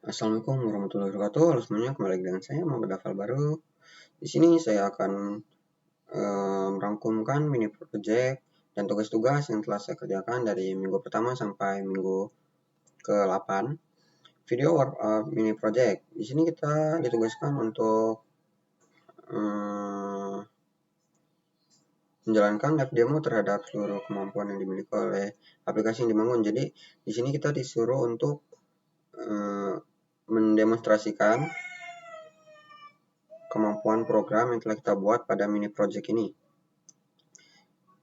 Assalamualaikum warahmatullahi wabarakatuh. Halo semuanya, kembali lagi dengan saya Muhammad Afal Baru. Di sini saya akan merangkumkan mini project dan tugas-tugas yang telah saya kerjakan dari minggu pertama sampai minggu ke-8. Video mini project. Di sini kita ditugaskan untuk menjalankan live demo terhadap seluruh kemampuan yang dimiliki oleh aplikasi yang dibangun. Jadi di sini kita disuruh untuk mendemonstrasikan kemampuan program yang telah kita buat pada mini project ini.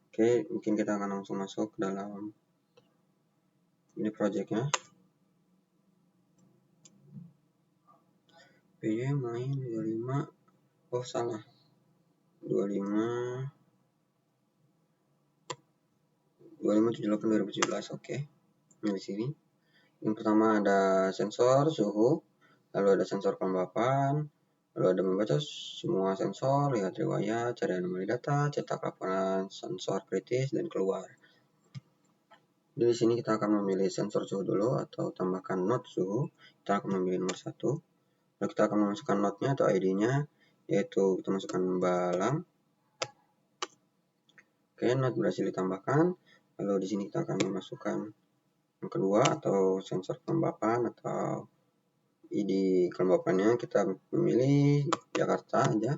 Oke, mungkin kita akan langsung masuk ke dalam mini projectnya. PY main 25. Oh salah, 25 2017. Oke. Nah, di sini yang pertama ada sensor suhu, lalu ada sensor kelembapan, lalu ada membaca semua sensor, lihat riwayat, cari anomali data, cetak laporan sensor kritis, dan keluar. Jadi di sini kita akan memilih sensor suhu dulu atau tambahkan node suhu. Kita akan memilih nomor 1. Lalu kita akan memasukkan node-nya atau ID-nya, yaitu kita masukkan balang. Oke, node berhasil ditambahkan. Lalu di sini kita akan memasukkan yang kedua atau sensor kelembapan atau ID kelembapannya. Kita memilih Jakarta aja.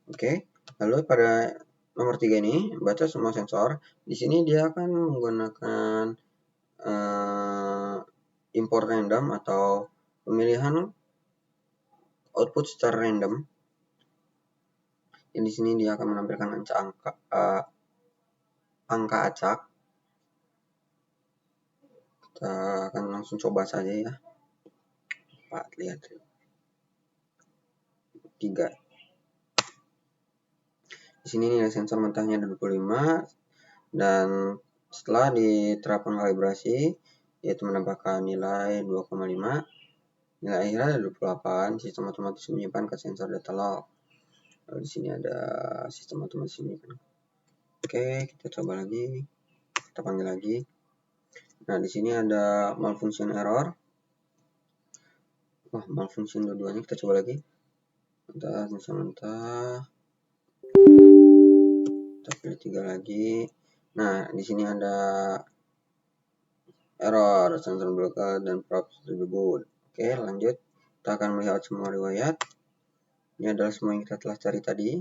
Oke, lalu pada nomor 3 ini baca semua sensor. Di sini dia akan menggunakan import random atau pemilihan output secara random. Di sini dia akan menampilkan angka acak. Kita akan langsung coba saja ya. 4, lihat 3. Di sini nilai sensor mentahnya ada 25 dan setelah diterapkan kalibrasi yaitu menambahkan nilai 2,5, nilai akhirnya ada 28. Sistem otomatis menyimpan ke sensor data log. Lalu di sini ada sistem otomatis menyimpan. Oke, kita coba lagi. Kita panggil lagi. Nah, di sini ada malfunction error. Wah, malfunction dua-duanya. Kita coba lagi. Mentah. Kita pilih 3 lagi. Nah, di sini ada error sensor blocker dan props debut. Oke, lanjut. Kita akan melihat semua riwayat. Ini adalah semua yang kita telah cari tadi.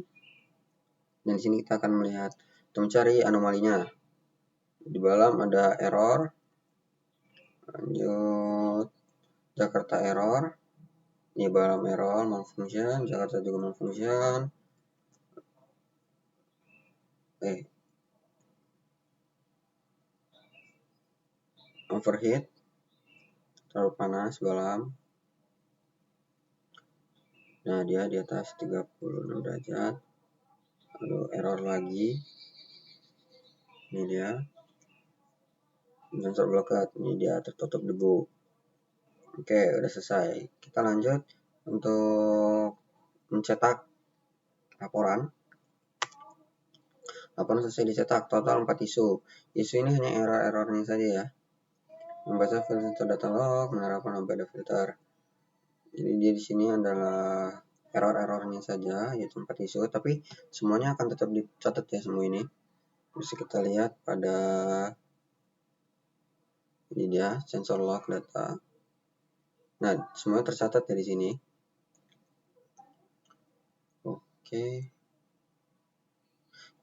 Dan di sini kita akan melihat atau mencari anomalinya. Di dalam ada error. Lanjut, Jakarta error. Ini balam error, malfunction. Jakarta juga malfunction. Overheat, terlalu panas balam. Nah, dia di atas 36 derajat. Lalu error lagi. Ini dia. Sensor blocked. Ini dia tertutup debu. Oke, udah selesai. Kita lanjut untuk mencetak laporan. Laporan selesai dicetak, total 4 isu. Isu ini hanya error-errornya saja ya. Membaca filter data log, menerapkan beda filter. Jadi dia di sini adalah error-errornya saja, yaitu 4 isu, tapi semuanya akan tetap dicatat ya semua ini. Bisa kita lihat pada ini dia sensor log data. Nah, semuanya tercatat ya di sini. Oke.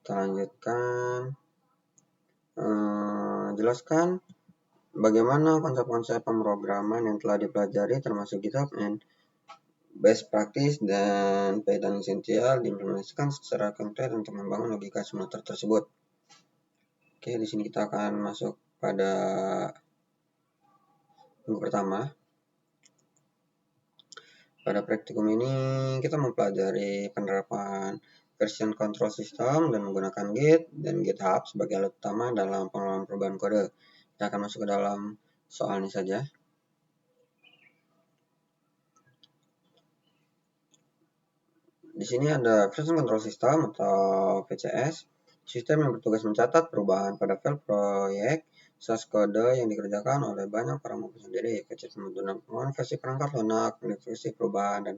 Kita lanjutkan. Jelaskan bagaimana konsep-konsep pemrograman yang telah dipelajari termasuk GitHub and best practice dan Python esensial diimplementasikan secara konkret untuk membangun logika simulator tersebut. Oke, di sini kita akan masuk pada minggu pertama. Pada praktikum ini kita mempelajari penerapan version control system dan menggunakan Git dan GitHub sebagai alat utama dalam pengelolaan perubahan kode. Kita akan masuk ke dalam soalnya saja. Di sini ada version control system atau VCS, sistem yang bertugas mencatat perubahan pada file proyek source kode yang dikerjakan oleh banyak orang sendiri, kecil pembentukan versi perangkat lunak, versi perubahan, dan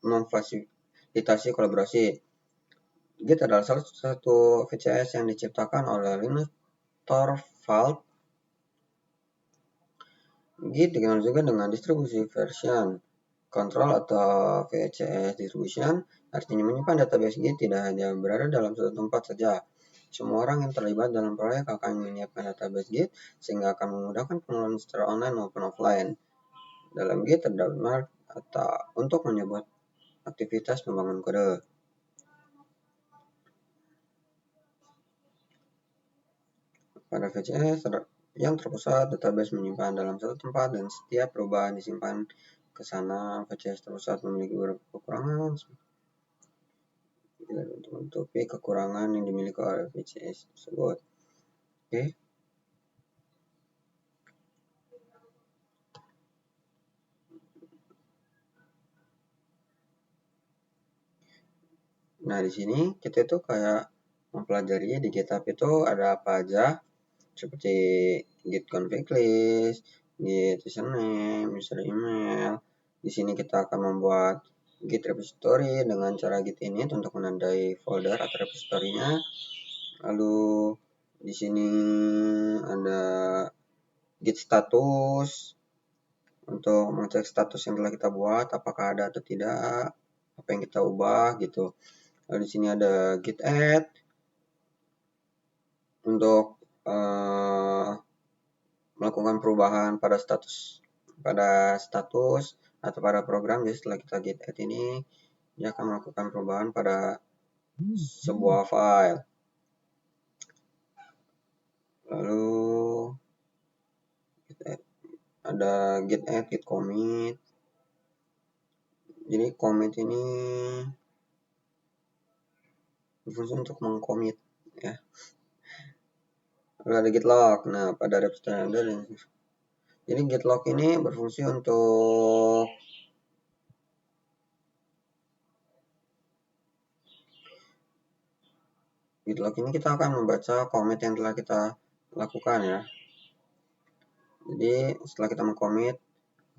memfasilitasi kolaborasi. Git adalah salah satu VCS yang diciptakan oleh Linus Torvalds. Git dikenal juga dengan distribusi version control atau VCS distribution, artinya menyimpan database Git tidak hanya berada dalam satu tempat saja. Semua orang yang terlibat dalam proyek akan menyiapkan database Git sehingga akan memudahkan pengelolaan secara online maupun offline. Dalam Git terdapat atau untuk menyebut aktivitas pembangunan kode. Pada VCS yang terpusat, database menyimpan dalam satu tempat dan setiap perubahan disimpan ke sana. VCS terpusat memiliki beberapa kekurangan untuk menutupi kekurangan yang dimiliki oleh VCS tersebut. Oke. Nah, di sini kita itu kayak mempelajari di GitHub itu ada apa aja, seperti git config list, git username, user email. Di sini kita akan membuat git repository dengan cara git init untuk menandai folder atau repository-nya. Lalu di sini ada git status untuk mengecek status yang telah kita buat, apakah ada atau tidak, apa yang kita ubah gitu. Lalu di sini ada git add untuk melakukan perubahan pada status atau pada program. Jadi setelah kita git add ini, dia akan melakukan perubahan pada sebuah file. Lalu ada git add, git commit. Jadi commit ini berfungsi untuk mengcommit ya. Lalu ada git log. Nah, pada repository ada. Jadi git log ini berfungsi untuk git log ini kita akan membaca commit yang telah kita lakukan ya. Jadi setelah kita mengcommit,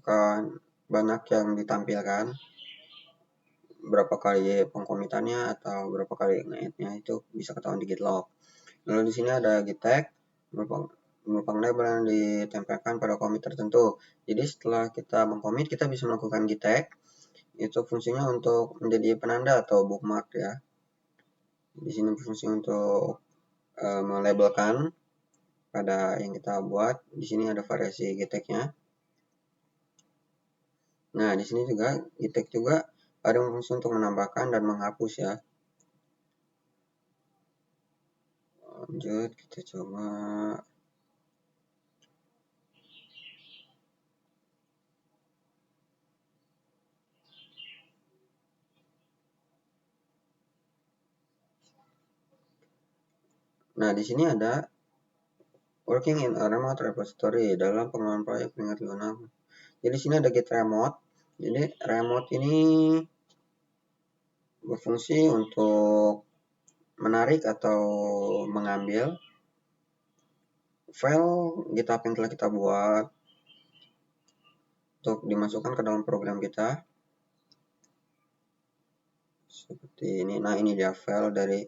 akan banyak yang ditampilkan, berapa kali pengkomitannya atau berapa kali nge-add-nya itu bisa ketahuan di git log. Lalu di sini ada git tag merupakan label yang ditempelkan pada commit tertentu. Jadi setelah kita mengcommit, kita bisa melakukan git tag. Itu fungsinya untuk menjadi penanda atau bookmark ya. Di sini berfungsi untuk melabelkan pada yang kita buat. Di sini ada variasi git tag-nya. Nah, di sini juga git tag juga ada fungsi untuk menambahkan dan menghapus ya. Lanjut, kita coba. Nah, di sini ada working in a remote repository dalam pengelolaan proyek peringkat lunak. Jadi di sini ada git remote. Jadi remote ini berfungsi untuk menarik atau mengambil file GitHub yang telah kita buat untuk dimasukkan ke dalam program kita. Seperti ini. Nah, ini dia file dari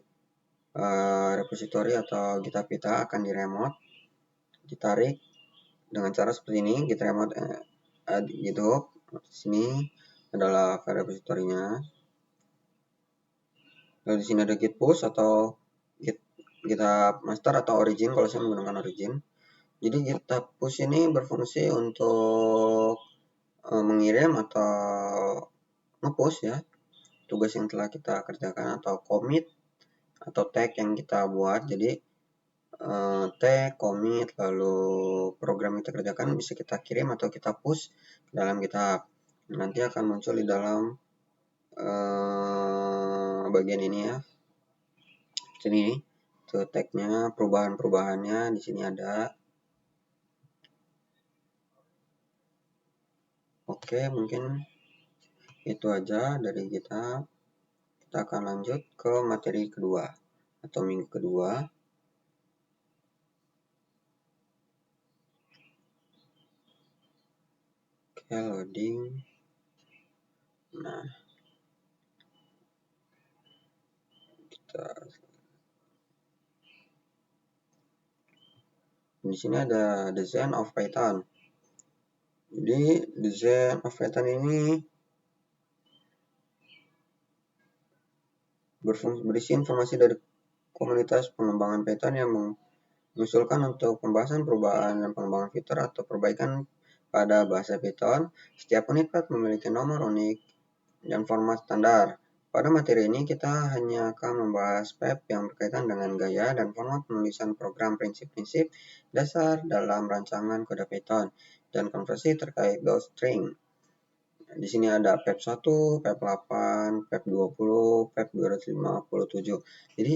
repository atau GitHub kita akan di remote, ditarik dengan cara seperti ini. Git remote GitHub. Sini adalah file repository-nya. Lalu di sini ada git push atau GitHub master atau origin kalau saya menggunakan origin. Jadi GitHub push ini berfungsi untuk mengirim atau nge-push ya tugas yang telah kita kerjakan atau commit atau tag yang kita buat. Jadi tag, commit, lalu program yang kita kerjakan bisa kita kirim atau kita push dalam GitHub. Nanti akan muncul di dalam bagian ini ya. Sini itu tagnya, perubahan-perubahannya di sini ada. Oke, mungkin itu aja dari kita. Kita akan lanjut ke materi kedua atau minggu kedua. Oke, loading. Nah, kita di sini ada design of Python. Jadi design of Python ini berisi informasi dari komunitas pengembangan Python yang mengusulkan untuk pembahasan perubahan dan pengembangan fitur atau perbaikan pada bahasa Python. Setiap unit Python memiliki nomor unik dan format standar. Pada materi ini kita hanya akan membahas PEP yang berkaitan dengan gaya dan format penulisan program, prinsip-prinsip dasar dalam rancangan kode Python, dan konversi terkait string. Di sini ada PEP 1, PEP 8, PEP 20, PEP 257. Jadi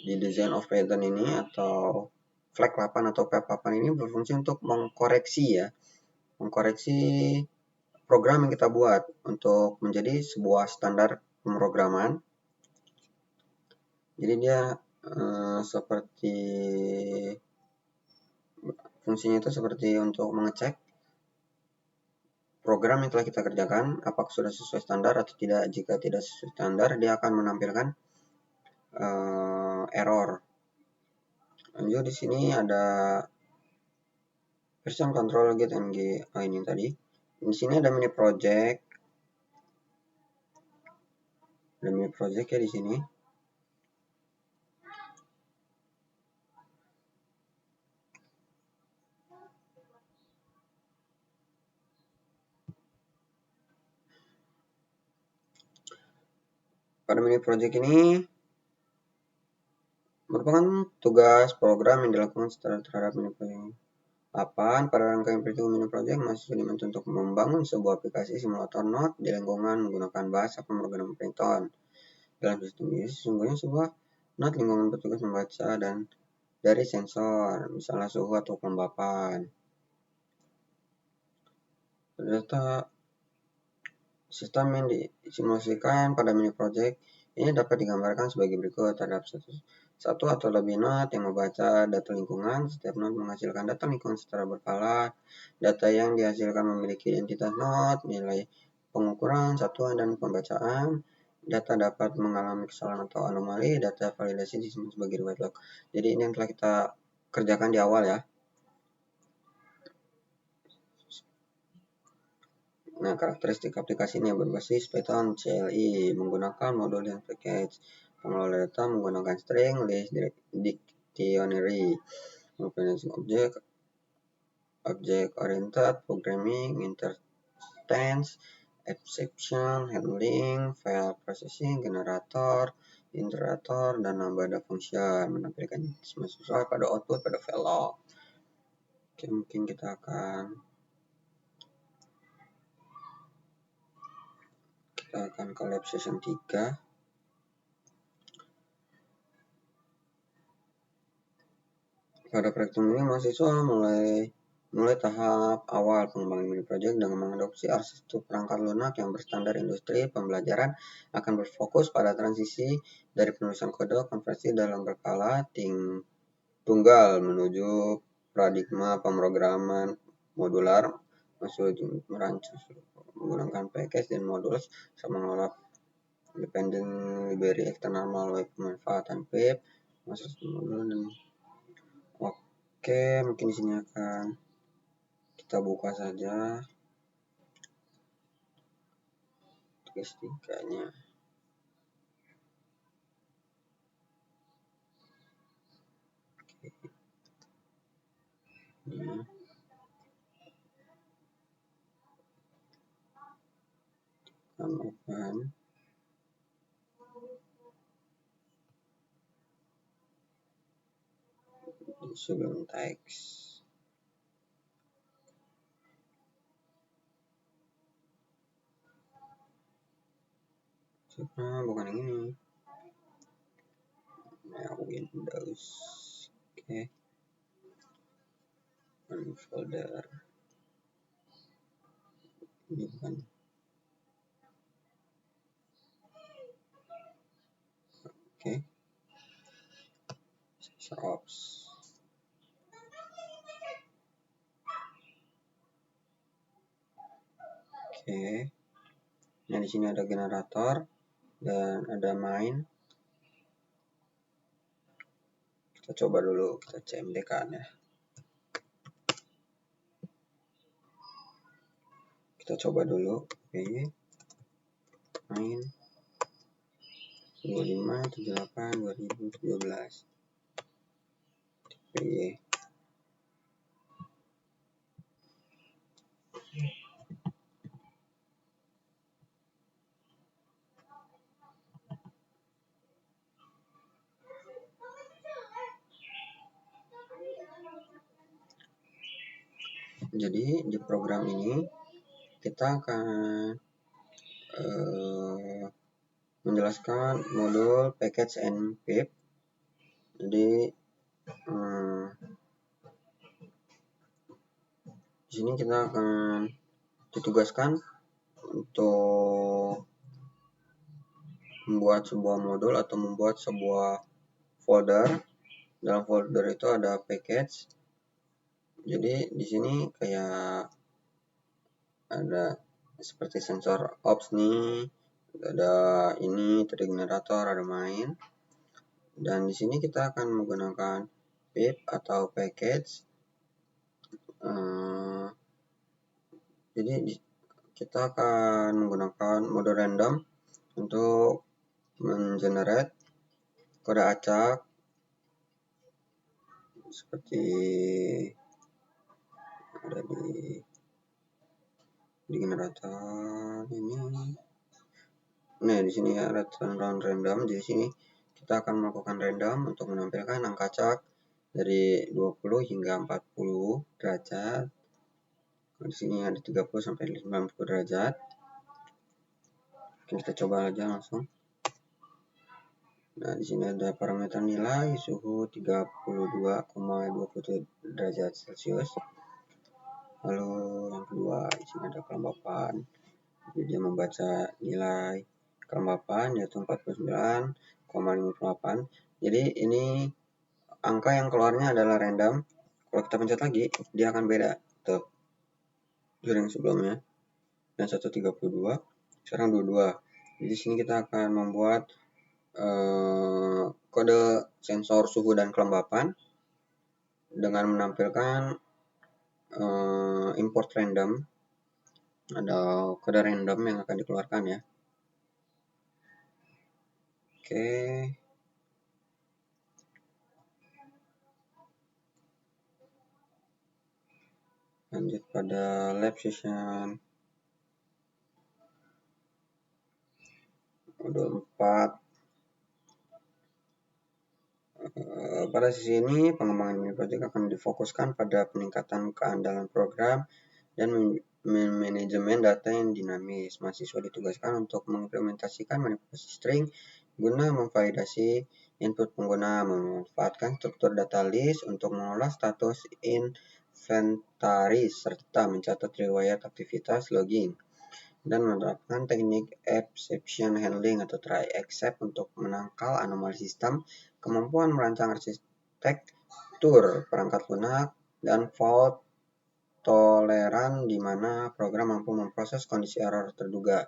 di design of Python ini atau flag 8 atau PEP 8 ini berfungsi untuk mengkoreksi program yang kita buat untuk menjadi sebuah standar pemrograman. Jadi dia seperti fungsinya itu seperti untuk mengecek program yang telah kita kerjakan apakah sudah sesuai standar atau tidak. Jika tidak sesuai standar, dia akan menampilkan error. Lanjut, di sini ada version control get ng ini tadi. Di sini ada mini project. Ada mini project ya di sini. Pada mini project ini merupakan tugas program yang dilakukan secara terhadap mini project. 8. Pada rangkaian perhitungan mini project, mahasiswa diminta untuk membangun sebuah aplikasi simulator Node di lingkungan menggunakan bahasa pemrograman Python. Dalam sistem ini, sesungguhnya sebuah Node lingkungan bertugas membaca dan dari sensor, misalnya suhu atau kelembapan. Data sistem yang disimulasikan pada mini project ini dapat digambarkan sebagai berikut. Terhadap satu atau lebih node yang membaca data lingkungan. Setiap node menghasilkan data lingkungan secara berkala. Data yang dihasilkan memiliki identitas node, nilai pengukuran, satuan, dan pembacaan. Data dapat mengalami kesalahan atau anomali. Data validasi disimpan sebagai read log. Jadi ini yang telah kita kerjakan di awal ya. Nah, karakteristik aplikasi ini berbasis Python CLI menggunakan modul dan package. Pengelola data menggunakan string, list, dictionary, manipulation object oriented programming, instance, exception handling, file processing, generator, iterator, dan nambah ada function menampilkan sesuai pada output pada file log. Oke, mungkin kita akan ke lab session 3. Pada perhitungan ini, mahasiswa mulai tahap awal pengembangan mini project dengan mengadopsi arsitektur perangkat lunak yang berstandar industri. Pembelajaran akan berfokus pada transisi dari penulisan kode konversi dalam berkala tunggal menuju paradigma pemrograman modular, maksudnya merancang menggunakan package dan modul serta mengelola independent library eksternal melalui pemanfaatan pip, modul dan Oke, mungkin di sini akan kita buka saja tugas 3-nya. Ini open. Sebelum teks. Bukan yang ini. Nah, Windows. Oke. Folder. Ini bukan. Oke. Ops. Oke. Nah, di sini ada generator dan ada main. Kita coba dulu, kita CMD kan ya. Kita coba dulu. Oke. Main 2578 2017. Oke. Jadi di program ini kita akan menjelaskan modul package and pip. Jadi di sini kita akan ditugaskan untuk membuat sebuah modul atau membuat sebuah folder. Dalam folder itu ada package. Jadi di sini kayak ada seperti sensor ops nih, ada ini tadi generator, ada main. Dan di sini kita akan menggunakan pip atau package. Jadi kita akan menggunakan mode random untuk mengenerate kode acak seperti ada di generator ini. Nah, di sini ya return random. Di sini kita akan melakukan random untuk menampilkan angka acak dari 20 hingga 40 derajat. Di sini ada 30 sampai 90 derajat. Oke, kita coba aja langsung. Nah, di sini ada parameter nilai suhu 32,27 derajat Celcius. Lalu yang kedua, di sini ada kelembapan. Jadi dia membaca nilai kelembapan yaitu 49,58. Jadi ini angka yang keluarnya adalah random. Kalau kita pencet lagi, dia akan beda. Tuh. Yang sebelumnya. Dan 132, sekarang 22. Jadi di sini kita akan membuat kode sensor suhu dan kelembapan dengan menampilkan import random. Ada kode random yang akan dikeluarkan ya. Oke. Lanjut pada lab session modul 4. Pada sesi ini pengembangan mini project akan difokuskan pada peningkatan keandalan program dan manajemen data yang dinamis. Mahasiswa ditugaskan untuk mengimplementasikan manipulasi string guna memvalidasi input pengguna, memanfaatkan struktur data list untuk mengolah status inventaris serta mencatat riwayat aktivitas login, dan menerapkan teknik exception handling atau try except untuk menangkal anomali sistem, kemampuan merancang arsitektur perangkat lunak, dan fault toleran di mana program mampu memproses kondisi error terduga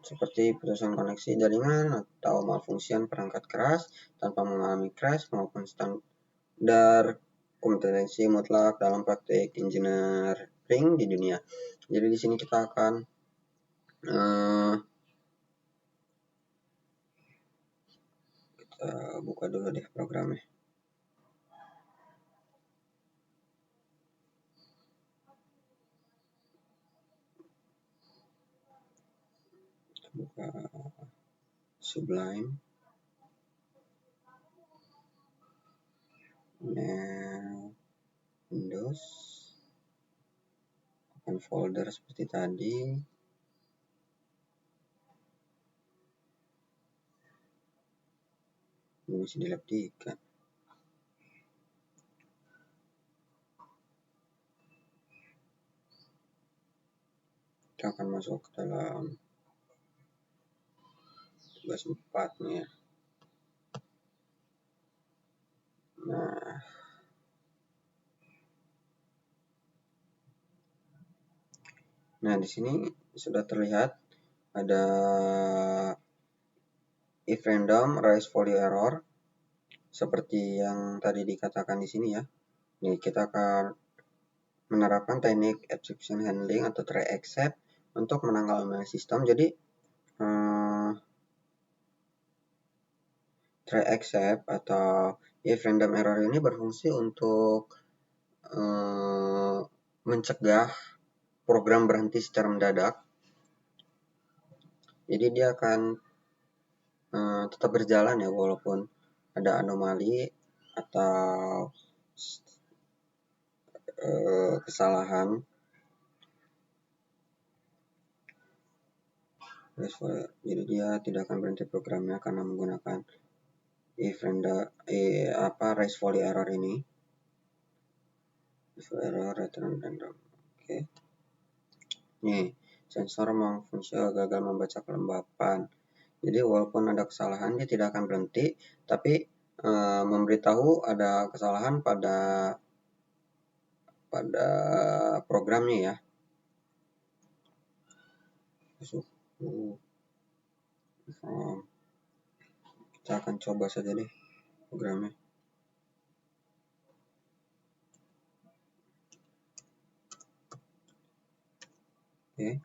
seperti putusan koneksi jaringan atau malfunction perangkat keras tanpa mengalami crash maupun standar kompetensi mutlak dalam praktik engineering di dunia. Jadi di sini kita akan kita buka dulu deh programnya. Kita buka Sublime. Nah, Windows. Open folder seperti tadi. Ini masih di lab 3. Kita akan masuk ke dalam tugas 4 nih ya. Nah, Nah, di sini sudah terlihat ada if random raise value error seperti yang tadi dikatakan di sini ya. Nih, kita akan menerapkan teknik exception handling atau try except untuk menangkal anomaly sistem. Jadi try except atau if random error ini berfungsi untuk mencegah program berhenti secara mendadak. Jadi dia akan tetap berjalan ya walaupun ada anomali atau kesalahan. Jadi dia tidak akan berhenti programnya karena menggunakan if random raise value error ini. Error return random. Oke. Nih, sensor malfunction gagal membaca kelembapan. Jadi walaupun ada kesalahan dia tidak akan berhenti, tapi memberitahu ada kesalahan pada programnya ya. Kita akan coba saja deh programnya. Oke.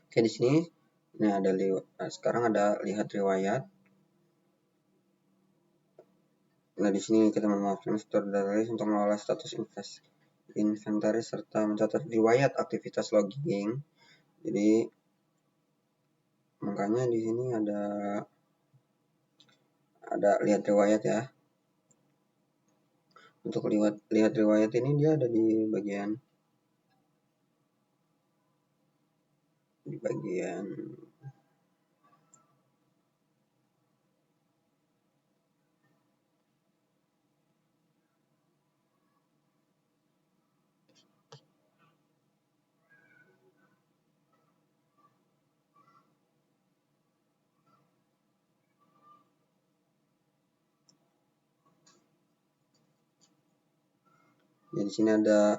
Oke, di sini ini ada sekarang ada lihat riwayat. Nah, di sini kita memanfaatkan store database untuk mengolah status inventaris serta mencatat riwayat aktivitas logging. Jadi makanya di sini ada lihat riwayat ya. Untuk lihat riwayat ini dia ada di bagian di sini ada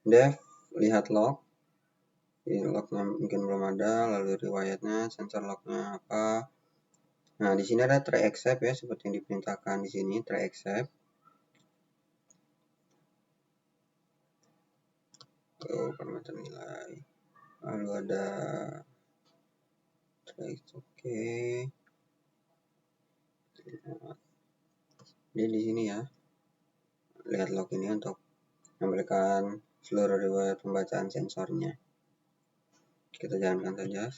dev, lihat log. Jadi lognya mungkin belum ada, lalu riwayatnya, sensor lognya apa. Nah, di sini ada try except ya, seperti yang diperintahkan di sini, try except. Tuh, parameter nilai. Lalu ada try oke. Jadi di sini ya, lihat log ini untuk memberikan seluruh riwayat pembacaan sensornya. Kita jalankan saja.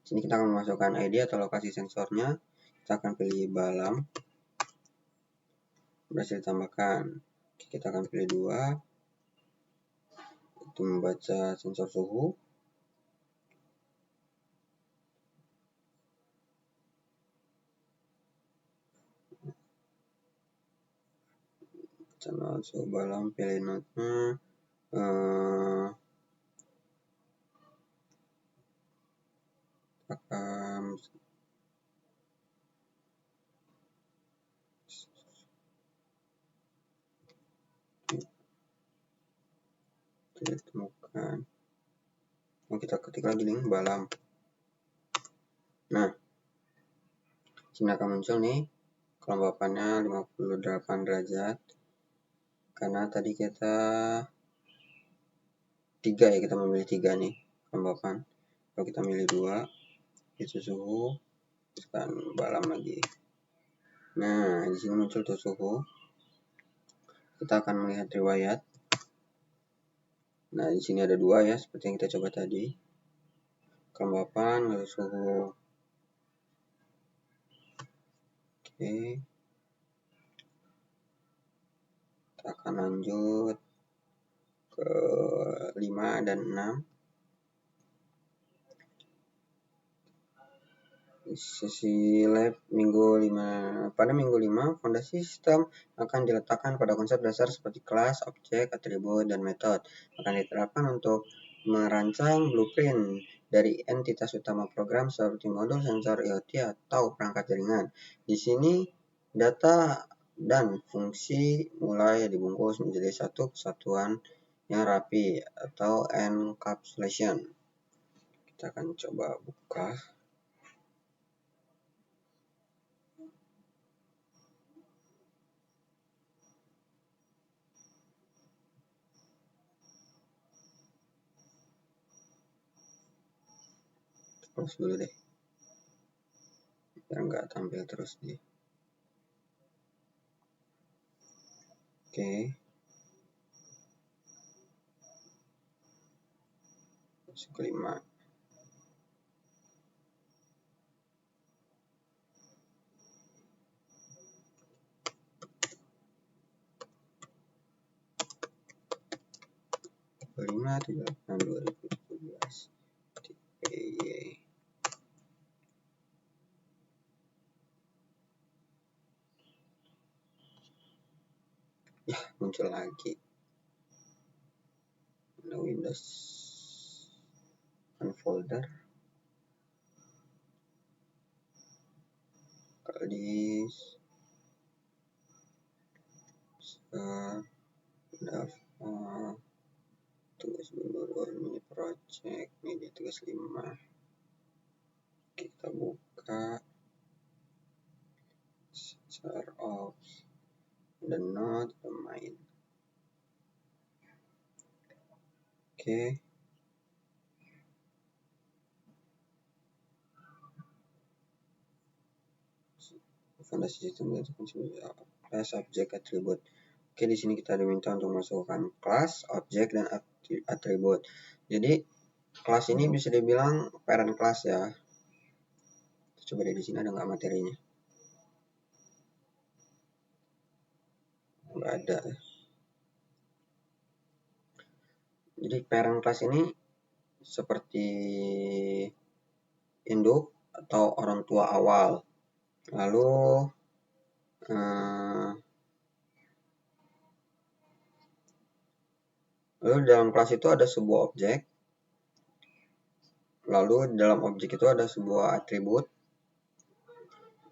Sini kita akan memasukkan ID atau lokasi sensornya. Kita akan pilih balam. Berhasil ditambahkan. Kita akan pilih 2. Itu membaca sensor suhu. Channel suhu balam, pilih node-nya. Akan ditemukan. Kita ketik lagi nih balam. Nah, sini akan muncul nih kelembapannya 58 derajat. Karena tadi kita 3 ya, kita memilih 3 nih kelembapan. Kalau kita milih 2, itu suhu, tekan balam lagi. Nah, di sini muncul tuh suhu. Kita akan melihat riwayat. Nah, di sini ada 2 ya, seperti yang kita coba tadi. Kelembapan, lalu suhu. Oke. Kita akan lanjut ke 5 dan 6. Sesi lab pada minggu 5, fondasi sistem akan diletakkan pada konsep dasar seperti kelas, objek, atribut, dan metode. Akan diterapkan untuk merancang blueprint dari entitas utama program seperti modul, sensor, IoT, atau perangkat jaringan. Di sini data dan fungsi mulai dibungkus menjadi satu kesatuan yang rapi atau encapsulation. Kita akan coba buka. Close dulu deh, biar nggak tampil terus nih. Oke. Kelima. Kelima 2017 TPY. Ya, muncul lagi. Ada Windows folder. Kadis. Daftar. Tugas dulu ini project. Ini tugas 5. Kita buka. Share of the node domain. Oke. Fondasi sistem itu class, objek, atribut. Oke, di sini kita diminta untuk masukkan kelas, objek, dan atribut. Jadi kelas ini bisa dibilang parent class ya. Coba deh, di sini ada nggak materinya? Nggak ada. Jadi parent class ini seperti induk atau orang tua awal. Lalu dalam kelas itu ada sebuah objek. Lalu dalam objek itu ada sebuah atribut.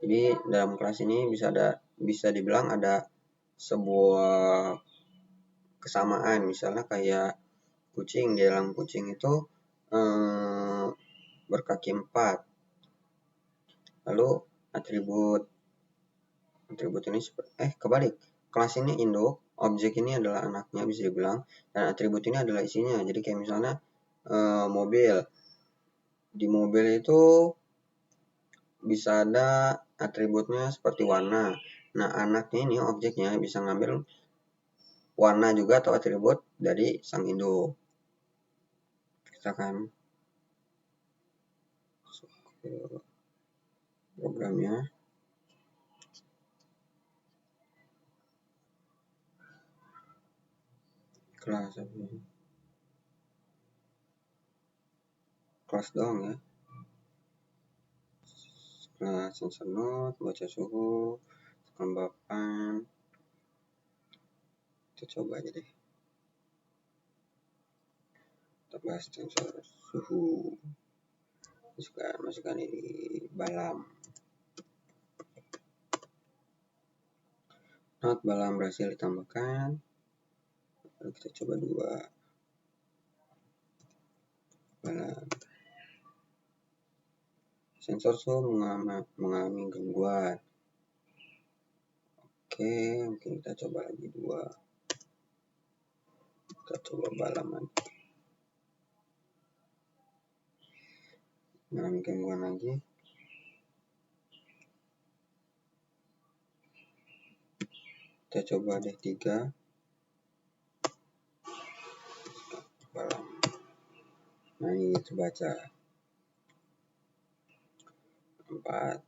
Jadi dalam kelas ini bisa dibilang ada sebuah kesamaan, misalnya kayak kucing. Di dalam kucing itu berkaki 4. Lalu atribut ini kebalik. Kelas ini induk, objek ini adalah anaknya bisa dibilang, dan atribut ini adalah isinya. Jadi kayak misalnya mobil. Di mobil itu bisa ada atributnya seperti warna. Nah, anaknya ini objeknya bisa ngambil warna juga atau atribut dari sang induk. Kita akan masuk ke programnya. Kelas doang ya. Kelas sensor node, baca suhu, kelembapan. Kita coba aja deh. Kita bahas sensor suhu. Masukkan ini balam. Node balam berhasil ditambahkan. Lalu kita coba 2 balam. Sensor suhu mengalami gangguan. Oke, mungkin kita coba lagi 2. Kita coba balam lagi. Mengalami gangguan lagi. Kita coba deh 3. Balam. Nah, ini terbaca. 4.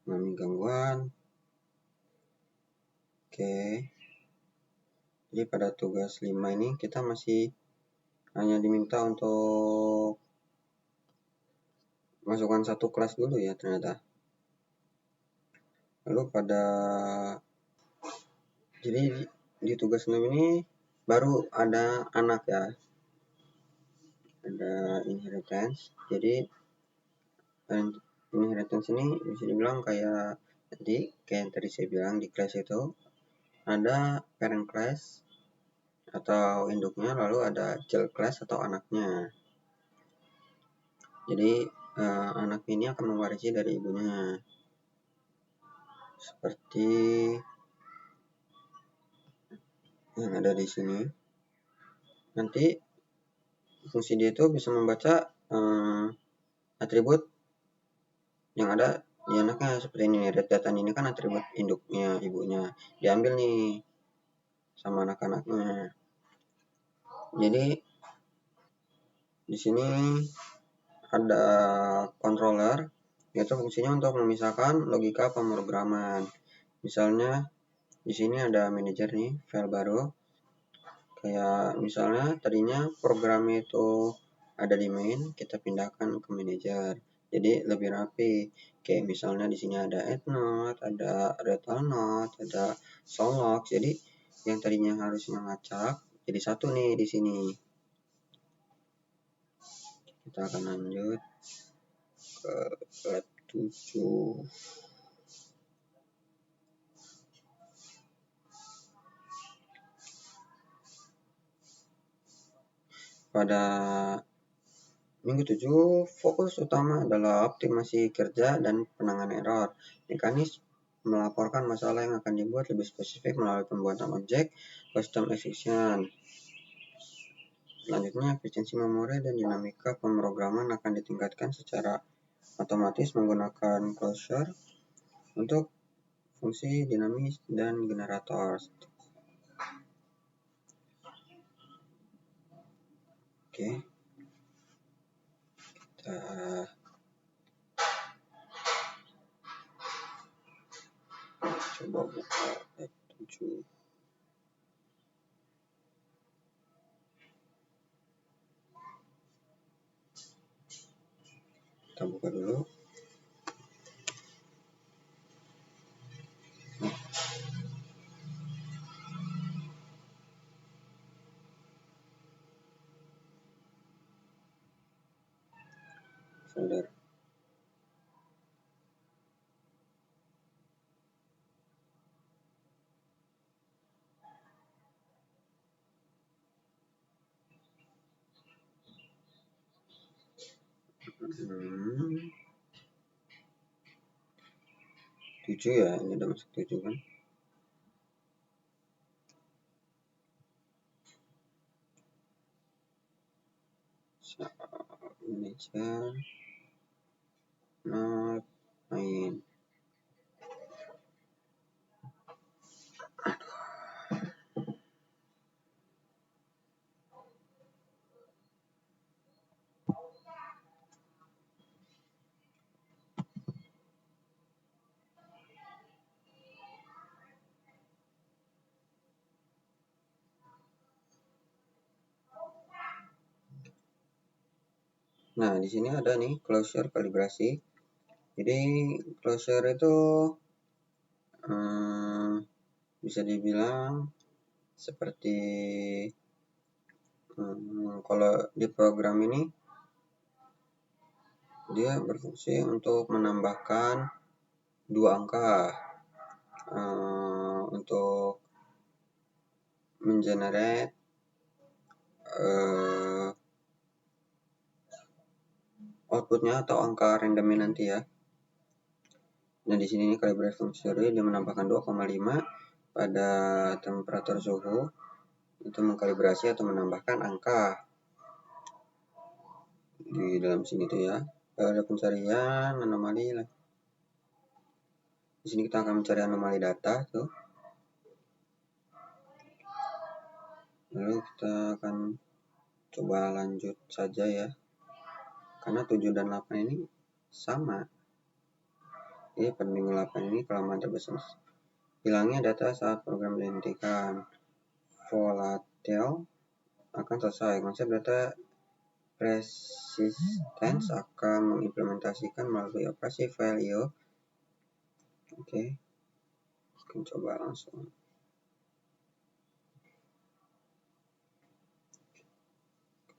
Mengalami gangguan. Oke. Jadi pada tugas 5 ini kita masih hanya diminta untuk masukkan satu kelas dulu ya ternyata. Lalu jadi di tugas 6 ini baru ada anak ya. ada inheritance. Jadi inheritance ini bisa dibilang kayak yang tadi saya bilang di class itu ada parent class atau induknya, lalu ada child class atau anaknya. Jadi anak ini akan mewarisi dari ibunya, seperti yang ada di sini. Nanti fungsi dia itu bisa membaca atribut yang ada di anaknya, seperti ini. Red data ini kan atribut induknya ibunya, diambil nih sama anak-anaknya. Jadi di sini ada controller, yaitu fungsinya untuk memisahkan logika pemrograman. Misalnya di sini ada manager nih, file baru. Kayak misalnya tadinya program itu ada di main, kita pindahkan ke manager. Jadi lebih rapi. Kayak misalnya di sini ada add node, ada retell node, ada solog. Jadi yang tadinya harusnya ngacak jadi satu nih di sini. Kita akan lanjut ke lab 7. Pada minggu 7, fokus utama adalah optimasi kerja dan penanganan error. Mekanisme melaporkan masalah yang akan dibuat lebih spesifik melalui pembuatan objek, custom execution. Selanjutnya, efisiensi memori dan dinamika pemrograman akan ditingkatkan secara otomatis menggunakan closure untuk fungsi dinamis dan generator. Oke. Kita coba buka lab 7. Kita buka dulu. Folder. Tujuh ya, ini udah masuk 7 kan. Manager not main. Nah, di sini ada nih closure kalibrasi. Jadi closure itu bisa dibilang seperti kalau di program ini dia berfungsi untuk menambahkan 2 angka untuk mengenerate outputnya atau angka randomnya nanti ya. Nah, di sini calibrate function dia menambahkan 2,5 pada temperatur suhu, itu mengkalibrasi atau menambahkan angka di dalam sini tuh ya. Ada pencarian anomali lah. Di sini kita akan mencari anomali data tuh. Lalu kita akan coba lanjut saja ya. Karena 7 dan 8 ini sama. Jadi pada minggu 8 ini kelemahan terbesar hilangnya data saat program dihentikan. Volatile akan selesai. Konsep data persistence akan mengimplementasikan melalui operasi file IO. Oke. Kita coba langsung.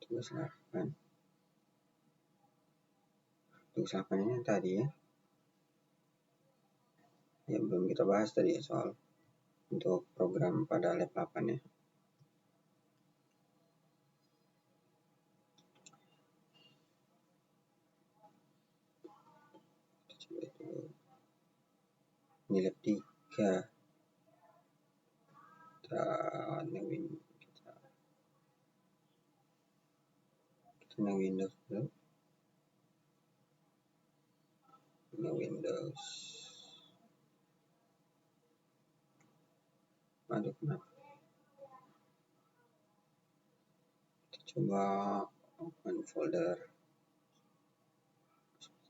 Kita silakan. Misalkan ini yang tadi ya. Ya belum kita bahas tadi ya soal untuk program pada lab 8 ya. Coba itu. Ini lab 3. Kita new Windows dulu. New Windows. Aduh, kenapa? Kita coba open folder.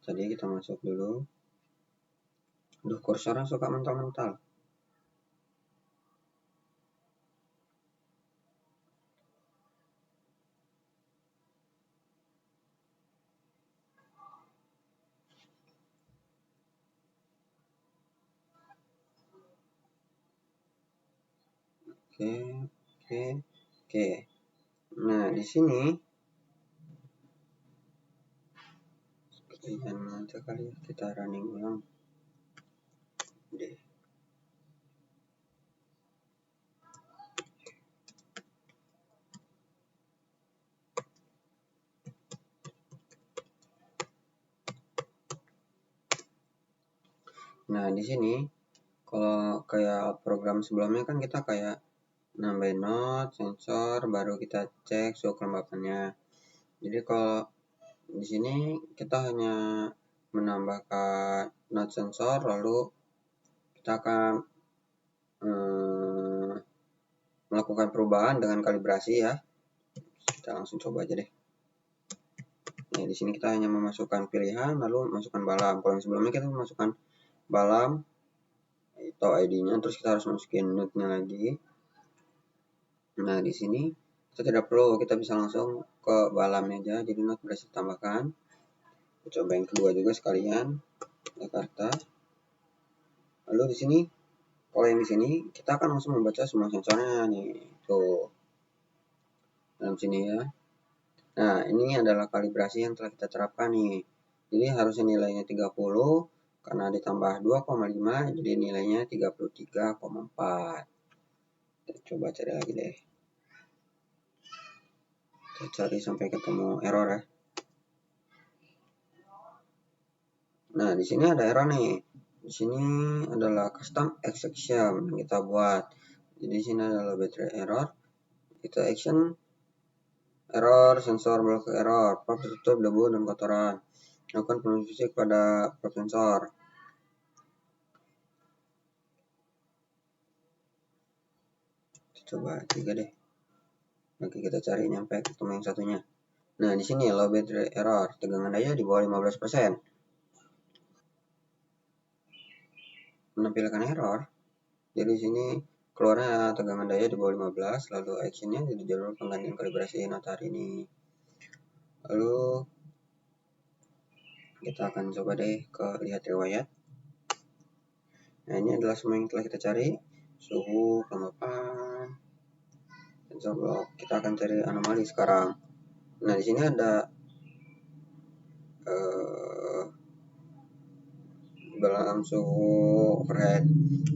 Tadi kita masuk dulu. Aduh, kursornya suka mental-mental. Oke. Nah, di sini sekalian aja kali ya, kita running ulang deh. Nah, di sini kalau kayak program sebelumnya kan kita kayak nambahin node, sensor, baru kita cek suhu kelembapannya. Jadi kalau di sini kita hanya menambahkan node sensor, lalu kita akan melakukan perubahan dengan kalibrasi ya. Kita langsung coba aja deh. Nah, di sini kita hanya memasukkan pilihan lalu masukkan balam. Kalau yang sebelumnya kita memasukkan balam atau ID-nya, terus kita harus masukin node-nya lagi. Nah, di sini kita tidak perlu, kita bisa langsung ke balamnya aja, jadi node berhasil ditambahkan. Kita coba yang kedua juga sekalian, Jakarta. Lalu di sini, kalau yang di sini kita akan langsung membaca semua sensornya nih, tuh dalam sini ya. Nah, ini adalah kalibrasi yang telah kita terapkan nih. Jadi harusnya nilainya 30, karena ditambah 2,5, jadi nilainya 33,4. Kita coba cari lagi deh. Kita cari sampai ketemu error ya. Nah, di sini ada error nih. Di sini adalah custom exception yang kita buat. Jadi di sini adalah battery error. Kita action error, sensor block error, probe tertutup debu dan kotoran. Lakukan penulis fisik pada probe sensor. Coba 3 deh. Oke, kita cari nyampe ketemu yang satunya. Nah, di sini low battery error, tegangan daya di bawah 15%. Menampilkan error. Jadi di sini keluarnya tegangan daya di bawah 15, lalu actionnya jadi jalur penggantian kalibrasi node hari ini. Lalu kita akan coba deh ke lihat riwayat. Nah, ini adalah semua yang telah kita cari. Suhu, kelembapan, sensor block. Kita akan cari anomali sekarang. Nah, di sini ada balam suhu overhead.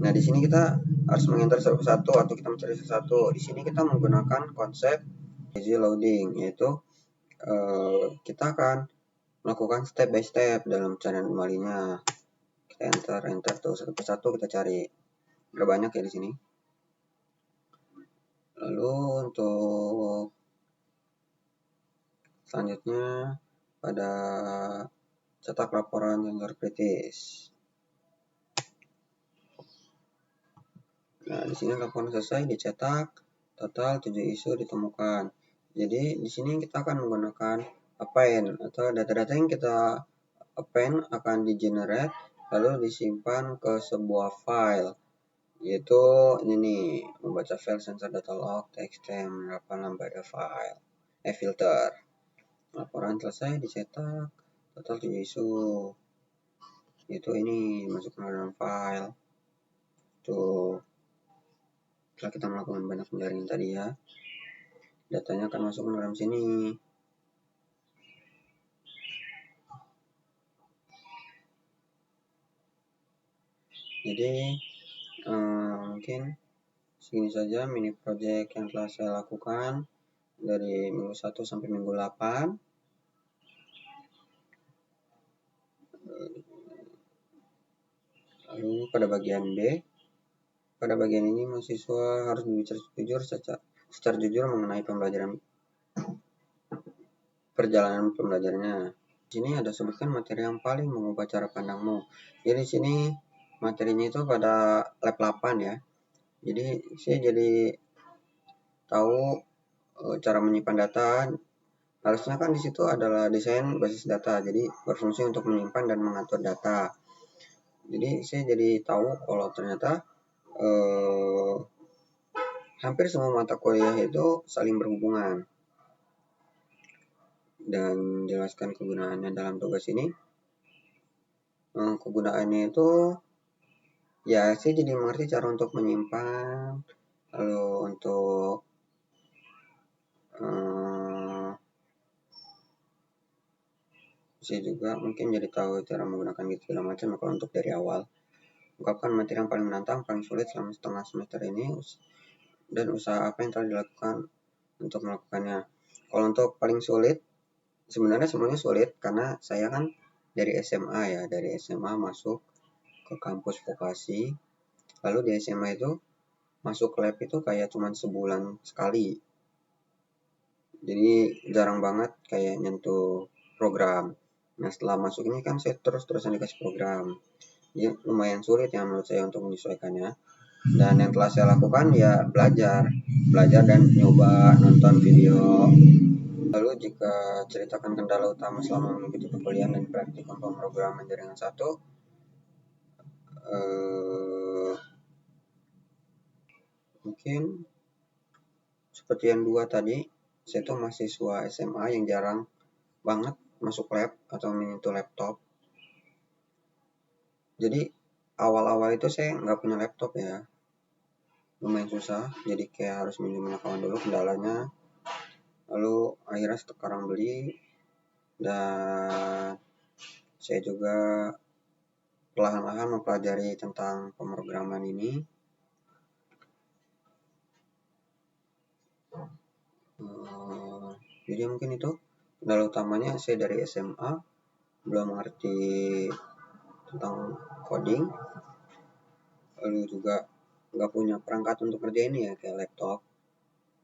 Nah, di sini kita harus mengenter satu persatu atau kita mencari satu. Di sini kita menggunakan konsep easy loading, yaitu kita akan melakukan step by step dalam pencarian anomalinya. Kita enter tuh satu persatu kita cari. Berbanyak ya di sini. Lalu untuk selanjutnya pada cetak laporan sensor kritis. Nah, di sini laporan selesai dicetak, total 7 isu ditemukan. Jadi di sini kita akan menggunakan append atau data-data yang kita append akan di-generate lalu disimpan ke sebuah file, yaitu ini membaca file sensor data log txt menerapkan lambda file filter. Laporan selesai dicetak, total 7 isu. Itu ini masukkan ke dalam file. Tuh. Setelah kita melakukan banyak penjaringan tadi ya, datanya akan masuk ke dalam sini. Jadi mungkin segini saja mini project yang telah saya lakukan dari minggu 1 sampai minggu 8. Lalu pada bagian B, pada bagian ini mahasiswa harus berbicara jujur secara jujur mengenai perjalanan pembelajarannya. Di sini ada sebutkan materi yang paling mengubah cara pandangmu. Jadi di sini materinya itu pada lab 8 ya. Jadi saya jadi tahu cara menyimpan data. Harusnya kan di situ adalah desain basis data. Jadi berfungsi untuk menyimpan dan mengatur data. Jadi saya jadi tahu kalau ternyata hampir semua mata kuliah itu saling berhubungan. Dan jelaskan kegunaannya dalam tugas ini. Kegunaannya itu ya saya jadi mengerti cara untuk menyimpan, lalu untuk saya juga mungkin jadi tahu cara menggunakan gitu segala macam. Kalau untuk dari awal ungkapkan materi yang paling menantang, paling sulit selama setengah semester ini, dan usaha apa yang telah dilakukan untuk melakukannya. Kalau untuk paling sulit, sebenarnya semuanya sulit karena saya kan dari SMA ya, dari SMA masuk ke kampus vokasi, lalu di SMA itu masuk lab itu kayak cuman sebulan sekali, jadi jarang banget kayak nyentuh program. Nah setelah masuk ini kan saya terus-terusan dikasih program, jadi lumayan sulit ya menurut saya untuk menyesuaikannya. Dan yang telah saya lakukan ya belajar dan nyoba nonton video. Lalu jika ceritakan kendala utama selama mengikuti perkuliahan dan praktikum pemrograman jaringan 1, mungkin seperti yang 2 tadi, saya tuh mahasiswa SMA yang jarang banget masuk lab atau menyentuh laptop. Jadi awal-awal itu saya nggak punya laptop ya, lumayan susah, jadi kayak harus minjem kawan dulu kendalanya. Lalu akhirnya sekarang beli, dan saya juga perlahan-lahan mempelajari tentang pemrograman ini. Jadi mungkin itu kendala utamanya. Saya dari SMA belum mengerti tentang coding, lalu juga nggak punya perangkat untuk kerja ini ya, kayak laptop.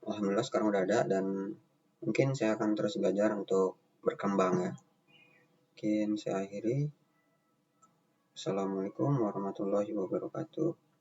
Alhamdulillah sekarang udah ada, dan mungkin saya akan terus belajar untuk berkembang ya. Mungkin saya akhiri. Assalamualaikum warahmatullahi wabarakatuh.